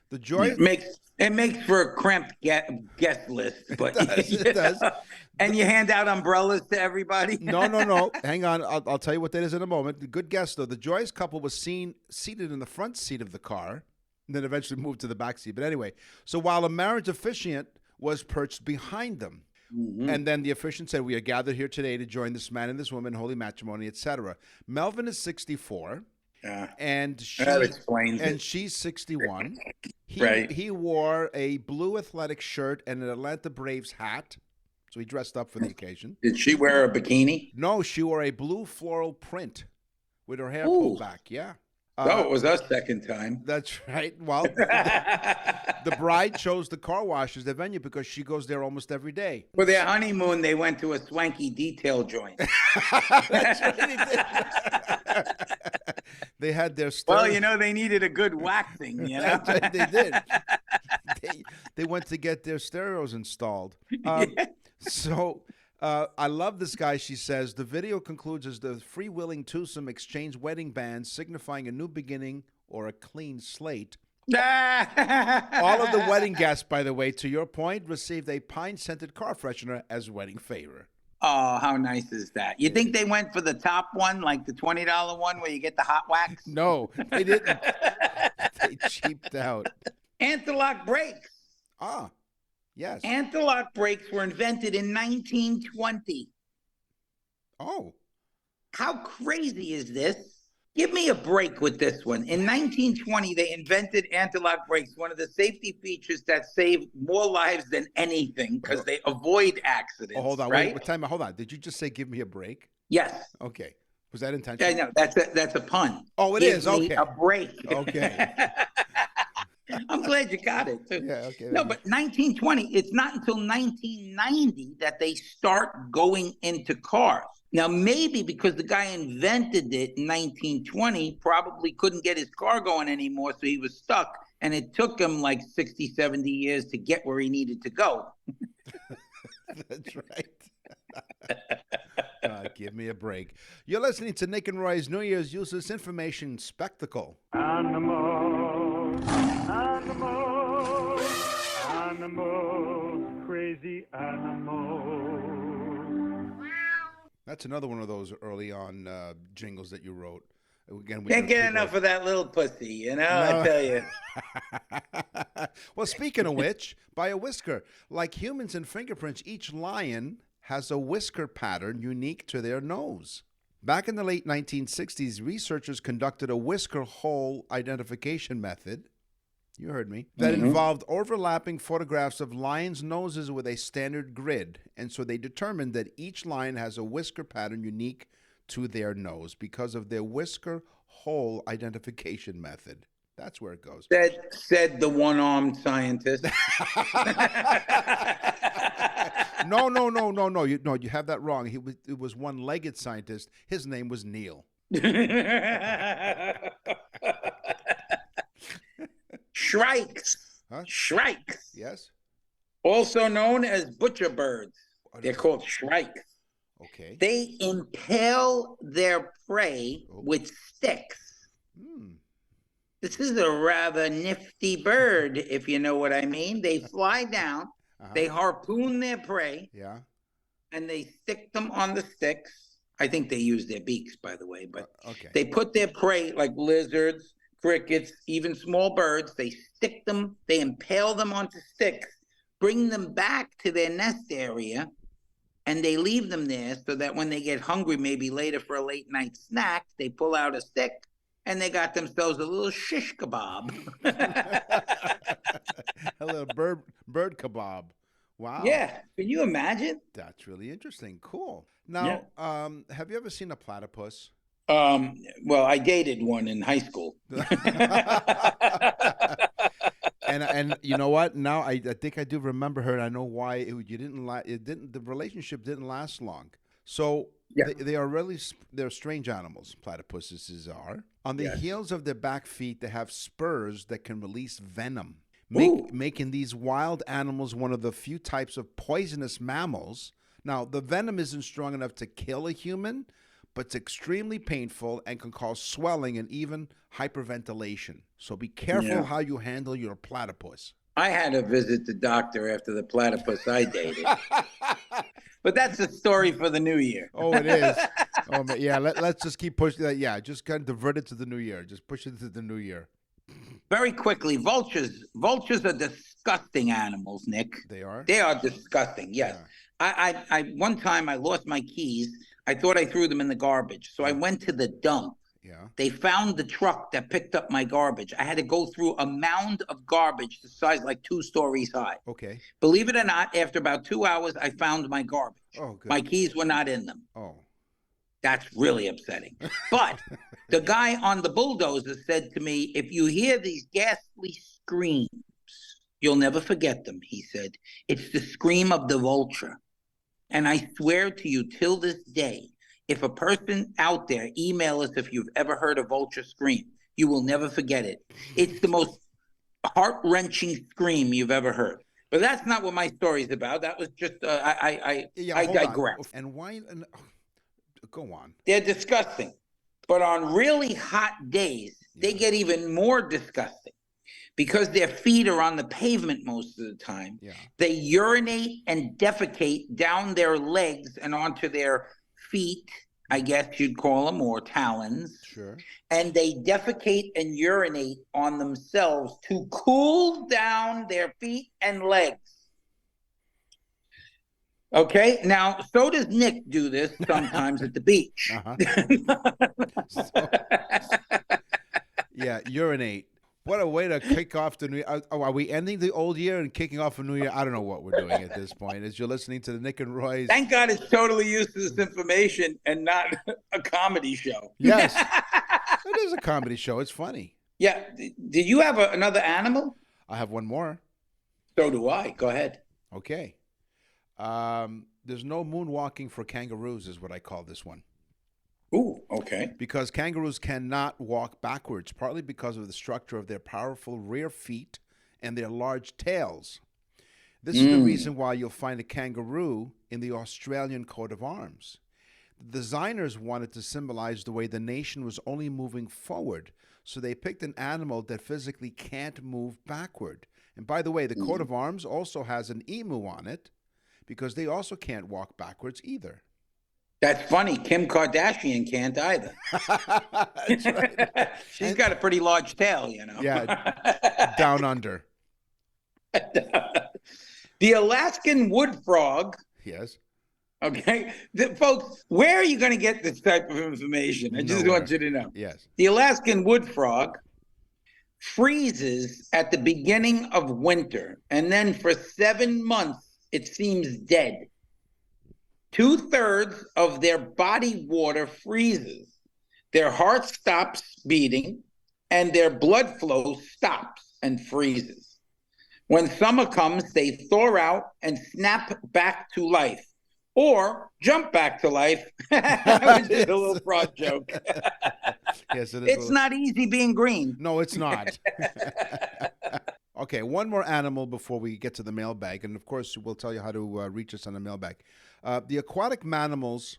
The joy It makes for a cramped guest list, but it does. And you hand out umbrellas to everybody. No. Hang on. I'll tell you what that is in a moment. The good guess, though. The Joyce couple was seen seated in the front seat of the car and then eventually moved to the back seat. But anyway, so while a marriage officiant was perched behind them, and then the officiant said, "We are gathered here today to join this man and this woman in holy matrimony, etc." Melvin is 64. And that explains and it. she's 61. Right. He wore a blue athletic shirt and an Atlanta Braves hat. So he dressed up for the occasion. Did she wear a bikini? No, she wore a blue floral print with her hair pulled back. Yeah. It was us second time. That's right. Well, the bride chose the car wash as their venue because she goes there almost every day. For their honeymoon, they went to a swanky detail joint. That's right, they did. They had their Well, they needed a good waxing, That's right, they did. They went to get their stereos installed. So I love this guy, she says. The video concludes as the freewheeling twosome exchange wedding bands, signifying a new beginning or a clean slate. All of the wedding guests, by the way, to your point, received a pine-scented car freshener as wedding favor. Oh, how nice is that? You think they went for the top one, like the $20 one where you get the hot wax? No, they didn't. They cheaped out. Anti-lock brakes. Ah, yes. Anti-lock brakes were invented in 1920. Oh. How crazy is this? Give me a break with this one. In 1920, they invented anti-lock brakes, one of the safety features that save more lives than anything because they avoid accidents. Oh, hold on. Right? Wait, time out. Hold on. Did you just say give me a break? Yes. Okay. Was that intentional? Yeah, no, that's a pun. Oh, it Give is. me Okay. a break. Okay. I'm glad you got it too. Yeah, okay. No, but 1920, it's not until 1990 that they start going into cars. Now, maybe because the guy invented it in 1920, probably couldn't get his car going anymore, so he was stuck. And it took him like 60, 70 years to get where he needed to go. That's right. Give me a break. You're listening to Nick and Roy's New Year's Useless Information Spectacle. Animals, crazy animals. That's another one of those early on jingles that you wrote. Again, Can't get enough of that little pussy, I tell you. Well, speaking of which, by a whisker. Like humans and fingerprints, each lion has a whisker pattern unique to their nose. Back in the late 1960s, researchers conducted a whisker hole identification method. You heard me. That involved overlapping photographs of lions' noses with a standard grid. And so they determined that each lion has a whisker pattern unique to their nose because of their whisker hole identification method. That's where it goes. Said the one-armed scientist. No. You have that wrong. It was one-legged scientist. His name was Neil. Shrikes. Huh? Shrikes. Yes. Also known as butcher birds. They're called shrikes. Okay. They impale their prey with sticks. This is a rather nifty bird, if you know what I mean. They fly down, they harpoon their prey, and they stick them on the sticks. I think they use their beaks, by the way, but they put their prey, like lizards, crickets, even small birds, they stick them, they impale them onto sticks, bring them back to their nest area, and they leave them there so that when they get hungry, maybe later for a late night snack, they pull out a stick and they got themselves a little shish kebab. A little bird kebab. Wow. Yeah. Can you imagine? That's really interesting. Cool. Now, have you ever seen a platypus? Well, I dated one in high school. And you know what? Now I think I do remember her, and I know why the relationship didn't last long. So they are they're strange animals. Platypuses are. On the heels of their back feet, they have spurs that can release venom, making these wild animals one of the few types of poisonous mammals. Now, the venom isn't strong enough to kill a human, but it's extremely painful and can cause swelling and even hyperventilation. So be careful how you handle your platypus. I had to visit the doctor after the platypus I dated. But that's a story for the new year. Oh, it is. Oh, man. Yeah, let's just keep pushing that. Yeah, just kind of divert it to the new year. Just push it to the new year. Very quickly, vultures. Vultures are disgusting animals, Nick. They are? They are disgusting, yes. Yeah. I one time I lost my keys. I thought I threw them in the garbage. So I went to the dump. Yeah. They found the truck that picked up my garbage. I had to go through a mound of garbage the size like 2 stories high. Okay. Believe it or not, after about 2 hours, I found my garbage. Oh, good. My keys were not in them. Oh. That's really upsetting. But the guy on the bulldozer said to me, if you hear these ghastly screams, you'll never forget them, he said. It's the scream of the vulture. And I swear to you, till this day, if a person out there, email us if you've ever heard a vulture scream. You will never forget it. It's the most heart-wrenching scream you've ever heard. But that's not what my story's about. That was just, I digress. And why? Go on. They're disgusting. But on really hot days, they get even more disgusting. Because their feet are on the pavement most of the time. Yeah. They urinate and defecate down their legs and onto their feet, I guess you'd call them, or talons. Sure. And they defecate and urinate on themselves to cool down their feet and legs. Okay, now, so does Nick do this sometimes at the beach. Yeah, urinate. What a way to kick off the new year. Are we ending the old year and kicking off a new year? I don't know what we're doing at this point. As you're listening to the Nick and Roy's. Thank God it's totally useless information and not a comedy show. Yes. It is a comedy show. It's funny. Yeah. Do you have another animal? I have one more. So do I. Go ahead. Okay. There's no moonwalking for kangaroos is what I call this one. Ooh, okay. Because kangaroos cannot walk backwards, partly because of the structure of their powerful rear feet and their large tails. This is the reason why you'll find a kangaroo in the Australian coat of arms. The designers wanted to symbolize the way the nation was only moving forward, so they picked an animal that physically can't move backward. And by the way, the coat of arms also has an emu on it, because they also can't walk backwards either. That's funny. Kim Kardashian can't either. That's right. She's got a pretty large tail, you know. Yeah, down under. The Alaskan wood frog. Yes. Okay. Folks, where are you going to get this type of information? I just want you to know. Yes. The Alaskan wood frog freezes at the beginning of winter, and then for 7 months, it seems dead. 2/3 of their body water freezes. Their heart stops beating and their blood flow stops and freezes. When summer comes, they thaw out and snap back to life or jump back to life, which is a little frog joke. Yes, it is. It's not easy being green. No, it's not. Okay, one more animal before we get to the mailbag. And, of course, we'll tell you how to reach us on the mailbag. The aquatic mammals.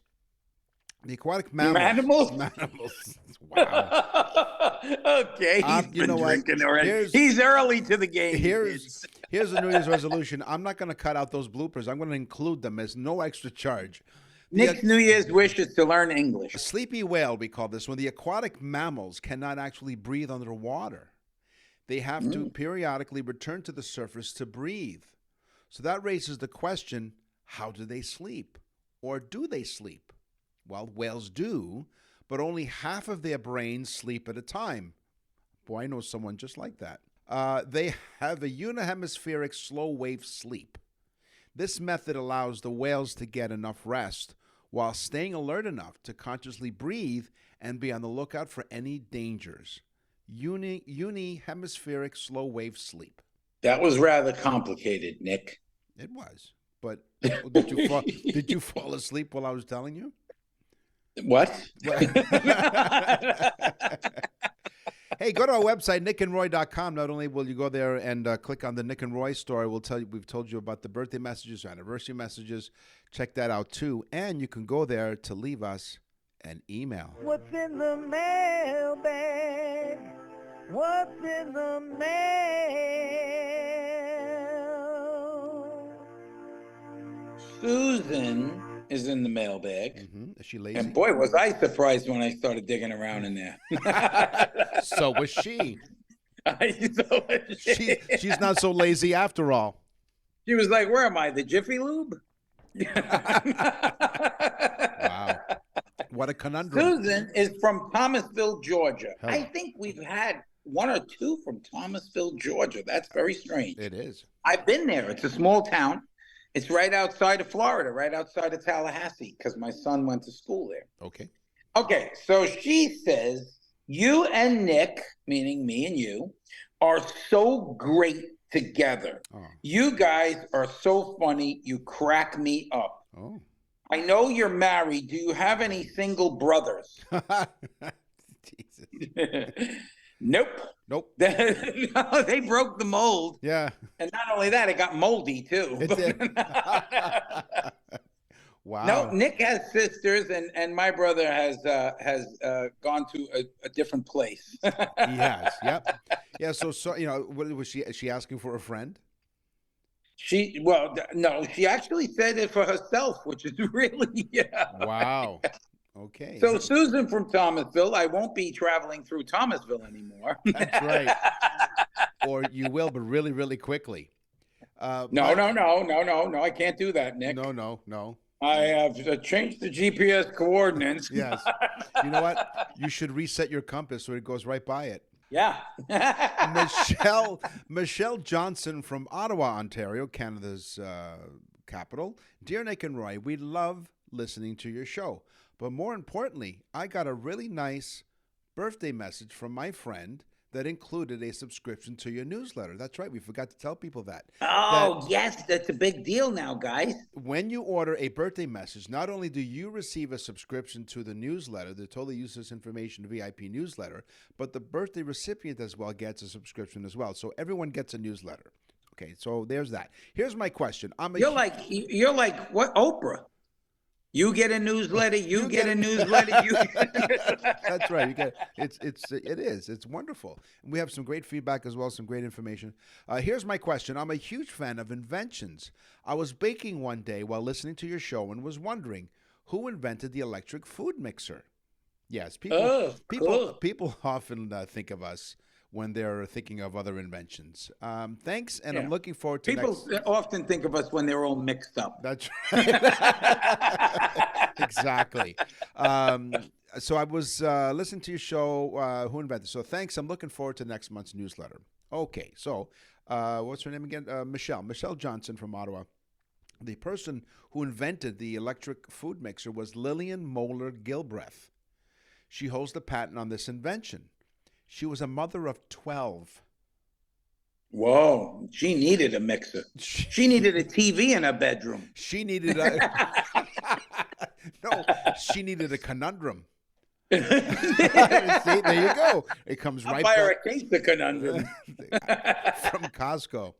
The aquatic mammals. Mammals. Wow. Okay, he's been drinking already. He's early to the game. Here's a New Year's resolution. I'm not going to cut out those bloopers. I'm going to include them as no extra charge. Nick's New Year's wish is to learn English. A sleepy whale, we call this one. The aquatic mammals cannot actually breathe underwater. They have to periodically return to the surface to breathe. So that raises the question, how do they sleep? Or do they sleep? Well, whales do, but only half of their brains sleep at a time. Boy, I know someone just like that. They have a unihemispheric slow wave sleep. This method allows the whales to get enough rest while staying alert enough to consciously breathe and be on the lookout for any dangers. Unihemispheric slow wave sleep. That was rather complicated, Nick. It was. But did you fall asleep while I was telling you? What? Hey, go to our website, nickandroy.com. Not only will you go there and click on the Nick and Roy story, we've told you about the birthday messages, anniversary messages. Check that out, too. And you can go there to leave us An email. What's in the mailbag? What's in the mail? Susan is in the mailbag. Is she lazy? And boy, was I surprised when I started digging around in there. So was she. So was she. She's not so lazy after all. She was like, where am I? The Jiffy Lube? Wow. What a conundrum. Susan is from Thomasville, Georgia. Hell. I think we've had one or two from Thomasville, Georgia. That's very strange. It is. I've been there. It's a small town. It's right outside of Florida, right outside of Tallahassee, because my son went to school there. Okay. Okay, so she says, you and Nick, meaning me and you, are so great together. Oh. You guys are so funny. You crack me up. Oh. I know you're married. Do you have any single brothers? Jesus. Nope. Nope. No, they broke the mold. Yeah. And not only that, it got moldy too. It did. Wow. No, Nick has sisters, and my brother has gone to a different place. He has. Yep. Yeah. So what was she? Is she asking for a friend? No, she actually said it for herself, which is really Wow. Okay. So Susan from Thomasville, I won't be traveling through Thomasville anymore. That's right. Or you will, but really, really quickly. No, I can't do that, Nick. No. I have changed the GPS coordinates. Yes. You know what? You should reset your compass so it goes right by it. Yeah. Michelle Johnson from Ottawa, Ontario, Canada's capital. Dear Nick and Roy, we love listening to your show. But more importantly, I got a really nice birthday message from my friend that included a subscription to your newsletter. That's right. We forgot to tell people that. Oh, yes. That's a big deal now, guys. When you order a birthday message, not only do you receive a subscription to the newsletter, the Totally Useless Information VIP newsletter, but the birthday recipient as well gets a subscription as well. So everyone gets a newsletter. Okay, so there's that. Here's my question. You're like what, Oprah? You get a newsletter. You get a newsletter. You. That's right. You get it's wonderful. And we have some great feedback as well, some great information. Here's my question. I'm a huge fan of inventions. I was baking one day while listening to your show and was wondering who invented the electric food mixer. Yes, people often think of us when they're thinking of other inventions. Thanks, and I'm looking forward to people often think of us when they're all mixed up. That's right. Exactly. So I was listening to your show, Who Invented? So thanks. I'm looking forward to next month's newsletter. Okay, so what's her name again? Michelle Johnson from Ottawa. The person who invented the electric food mixer was Lillian Moeller Gilbreth. She holds the patent on this invention. She was a mother of 12. Whoa, she needed a mixer. She needed a TV in her bedroom. She needed she needed a conundrum. See, there you go. It comes right back. I'll buy her a case of conundrum. From Costco.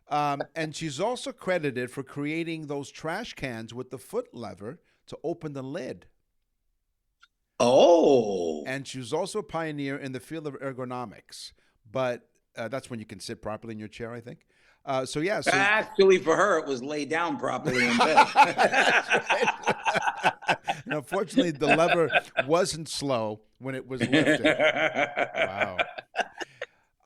And she's also credited for creating those trash cans with the foot lever to open the lid. Oh. And she was also a pioneer in the field of ergonomics. But that's when you can sit properly in your chair, I think. So actually, for her, it was laid down properly in bed. And unfortunately, the lever wasn't slow when it was lifted. Wow.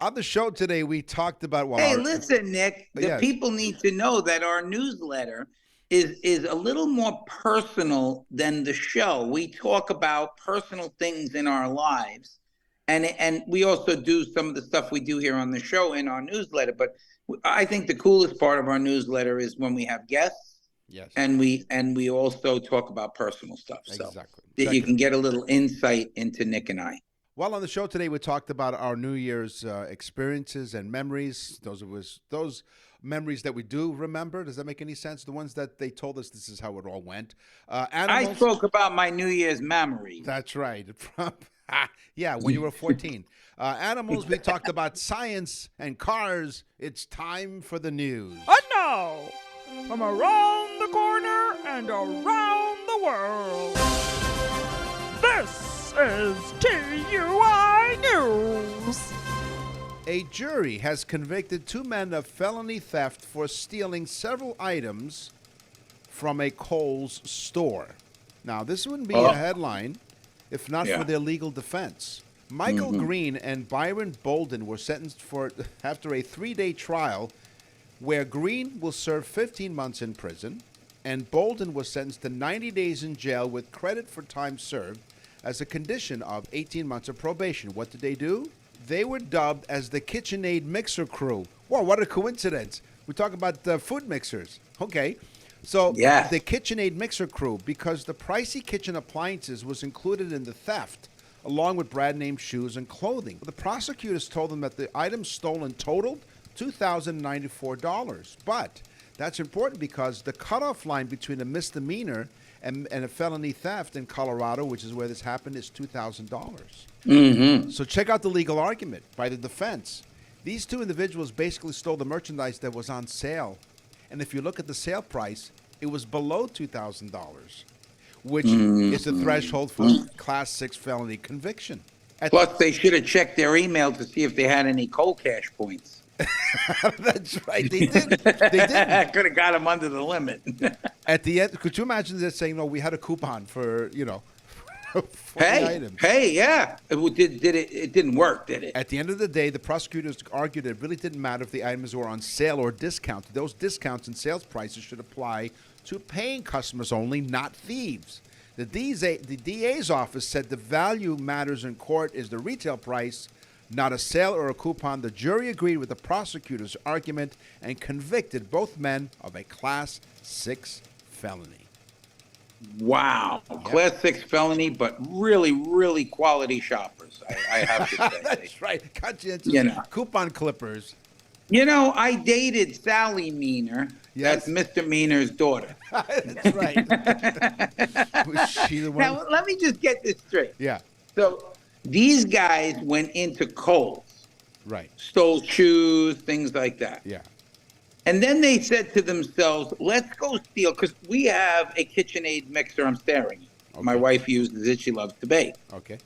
On the show today, we talked about... listen, Nick, people need to know that our newsletter is a little more personal than the show. We talk about personal things in our lives. And we also do some of the stuff we do here on the show in our newsletter. But I think the coolest part of our newsletter is when we have guests. Yes. And we also talk about personal stuff. Exactly. So that you can get a little insight into Nick and I. Well, on the show today, we talked about our New Year's experiences and memories. Those memories that we do remember. Does that make any sense? The ones that they told us this is how it all went. Animals. I spoke about my New Year's memory. That's right. When you were 14. Animals, we talked about science and cars. It's time for the news. And now, from around the corner and around the world. This is TUI News. A jury has convicted 2 men of felony theft for stealing several items from a Kohl's store. Now, this wouldn't be a headline if not for their legal defense. Michael Green and Byron Bolden were sentenced after a 3-day trial where Green will serve 15 months in prison and Bolden was sentenced to 90 days in jail with credit for time served as a condition of 18 months of probation. What did they do? They were dubbed as the KitchenAid Mixer Crew. Whoa, what a coincidence. We talk about food mixers. Okay. So the KitchenAid Mixer Crew, because the pricey kitchen appliances was included in the theft, along with brand name shoes and clothing. The prosecutors told them that the items stolen totaled $2,094. But that's important because the cutoff line between a misdemeanor and a felony theft in Colorado, which is where this happened, is $2,000. So check out the legal argument by the defense. These 2 individuals basically stole the merchandise that was on sale. And if you look at the sale price, it was below $2,000, which is the threshold for Class 6 felony conviction. Plus, they should have checked their email to see if they had any cold cash points. That's right. They did. They didn't. Could have got them under the limit. At the end, could you imagine this saying, "No, we had a coupon for 40 items." Hey, yeah. It didn't work, did it? At the end of the day, the prosecutors argued it really didn't matter if the items were on sale or discounted. Those discounts and sales prices should apply to paying customers only, not thieves. The DA's office said the value matters in court is the retail price, not a sale or a coupon. The jury agreed with the prosecutor's argument and convicted both men of a Class 6 felony. Wow. Yep. Class 6 felony, but really, really quality shoppers, I have to say. That's right. Conscientious coupon clippers. I dated Sally Meaner. Yes. That's Mr. Meaner's daughter. That's right. Was she the one? Now, let me just get this straight. Yeah. So these guys went into Kohl's. Right. Stole shoes, things like that. Yeah. And then they said to themselves, let's go steal, because we have a KitchenAid mixer I'm staring at. Okay. My wife uses it. She loves to bake. Okay.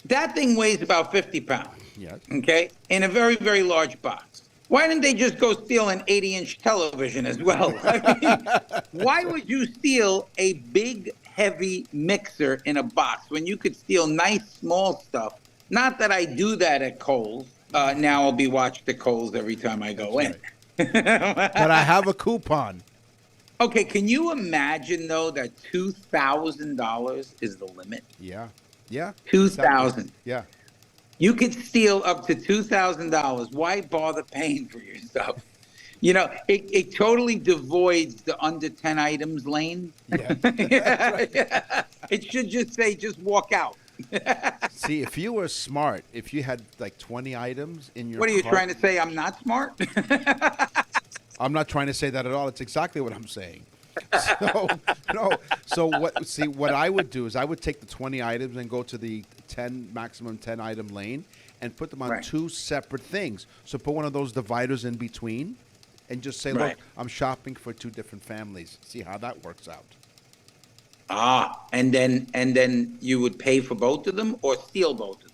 That thing weighs about 50 pounds. Yes. Okay? In a very, very large box. Why didn't they just go steal an 80-inch television as well? I mean, why would you steal a big, heavy mixer in a box when you could steal nice, small stuff? Not that I do that at Kohl's. Now I'll be watched at Kohl's every time I go in. Right. But I have a coupon. Okay, can you imagine, though, that $2,000 is the limit? Yeah. Yeah. $2,000. Yeah. You could steal up to $2,000. Why bother paying for your stuff? It totally devoids the under 10 items lane. Yeah. Yeah. It should just say, just walk out. See, if you were smart, if you had like 20 items in your What are you cart, trying to say? I'm not smart? I'm not trying to say that at all. It's exactly what I'm saying. So, no. So what I would do is I would take the 20 items and go to the maximum 10 item lane and put them on 2 separate things. So put one of those dividers in between and just say, look, I'm shopping for 2 different families. See how that works out. And then you would pay for both of them or steal both of them?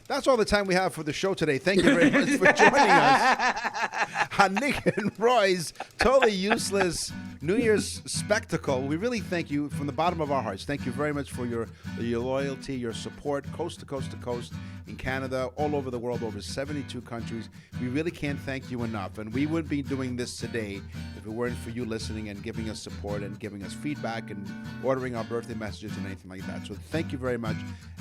That's all the time we have for the show today. Thank you very much for joining us on Nick and Roy's Totally Useless New Year's Spectacle. We really thank you from the bottom of our hearts. Thank you very much for your loyalty, your support, coast to coast to coast, in Canada, all over the world, over 72 countries. We really can't thank you enough. And we wouldn't be doing this today if it weren't for you listening and giving us support and giving us feedback and ordering our birthday messages and anything like that. So thank you very much.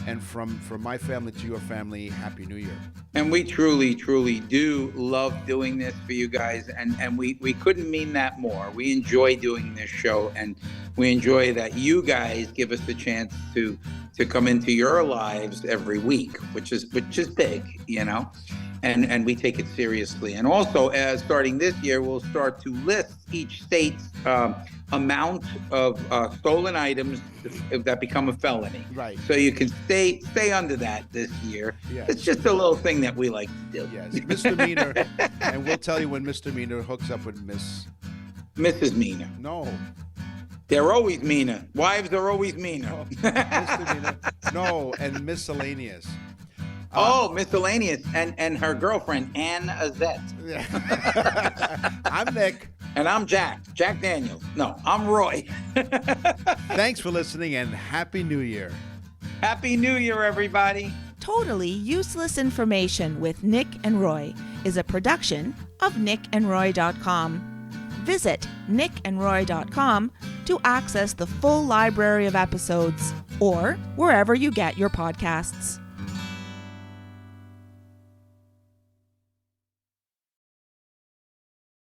And from my family to your family, Happy New Year. And we truly, truly do love doing this for you guys. And we couldn't mean that more. We enjoy doing this show, and we enjoy that you guys give us the chance to come into your lives every week, which is big, and we take it seriously. And also, starting this year, we'll start to list each state's amount of stolen items that become a felony. Right. So you can stay under that this year. Yes. It's just a little thing that we like to do. Yes, misdemeanor. And we'll tell you when misdemeanor hooks up with Mrs. Meaner. No. They're always meaner. Wives are always meaner. Oh, misdemeanor. No, and miscellaneous. Miscellaneous. And her girlfriend, Ann Azette. I'm Nick. And I'm Jack Daniels. No, I'm Roy. Thanks for listening and Happy New Year. Happy New Year, everybody. Totally Useless Information with Nick and Roy is a production of nickandroy.com. Visit nickandroy.com to access the full library of episodes or wherever you get your podcasts.